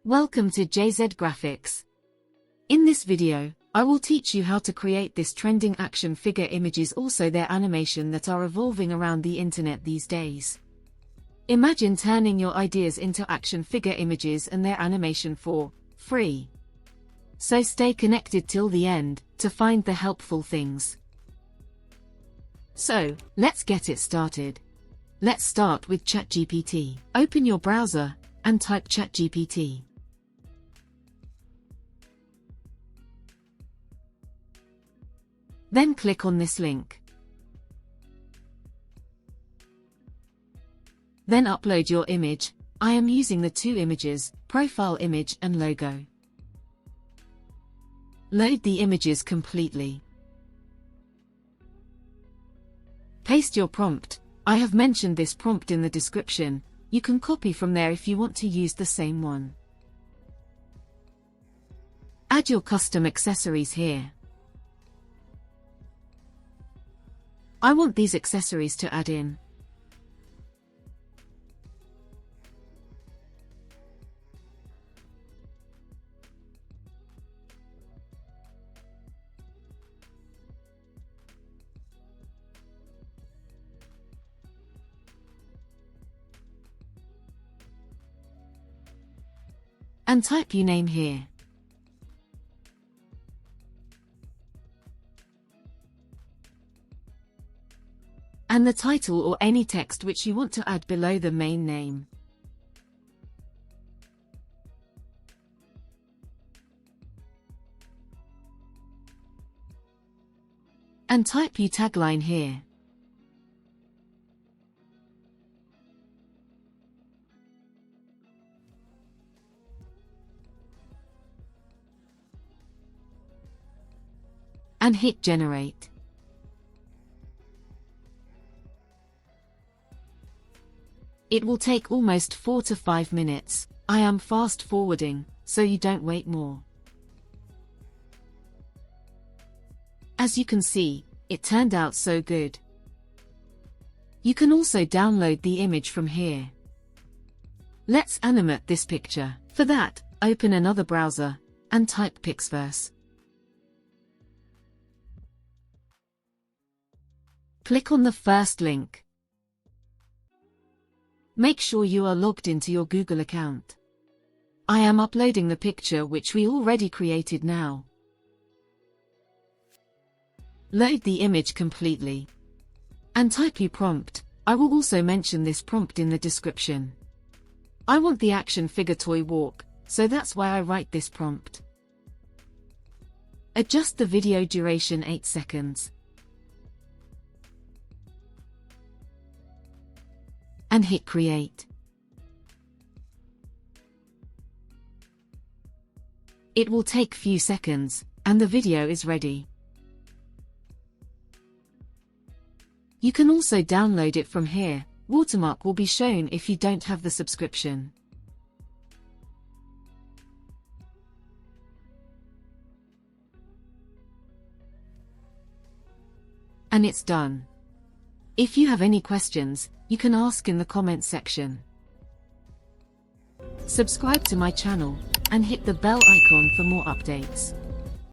Welcome to JZ Graphics. In this video, I will teach you how to create this trending action figure images, also their animation that are evolving around the internet these days. Imagine turning your ideas into action figure images and their animation for free. So stay connected till the end to find the helpful things. So, let's get it started. Let's start with ChatGPT. Open your browser and type ChatGPT. Then click on this link. Then upload your image. I am using the two images, profile image and logo. Load the images completely. Paste your prompt. I have mentioned this prompt in the description. You can copy from there if you want to use the same one. Add your custom accessories here. I want these accessories to add in. And type your name here. And the title or any text which you want to add below the main name. And type your tagline here. And hit generate. It will take almost 4 to 5 minutes. I am fast forwarding, so you don't wait more. As you can see, it turned out so good. You can also download the image from here. Let's animate this picture. For that, open another browser and type Pixverse. Click on the first link. Make sure you are logged into your Google account. I am uploading the picture which we already created now. Load the image completely. And type your prompt. I will also mention this prompt in the description. I want the action figure toy walk, so that's why I write this prompt. Adjust the video duration 8 seconds. And hit create. It will take few seconds, and the video is ready. You can also download it from here. Watermark will be shown if you don't have the subscription. And it's done. If you have any questions, you can ask in the comments section. Subscribe to my channel and hit the bell icon for more updates.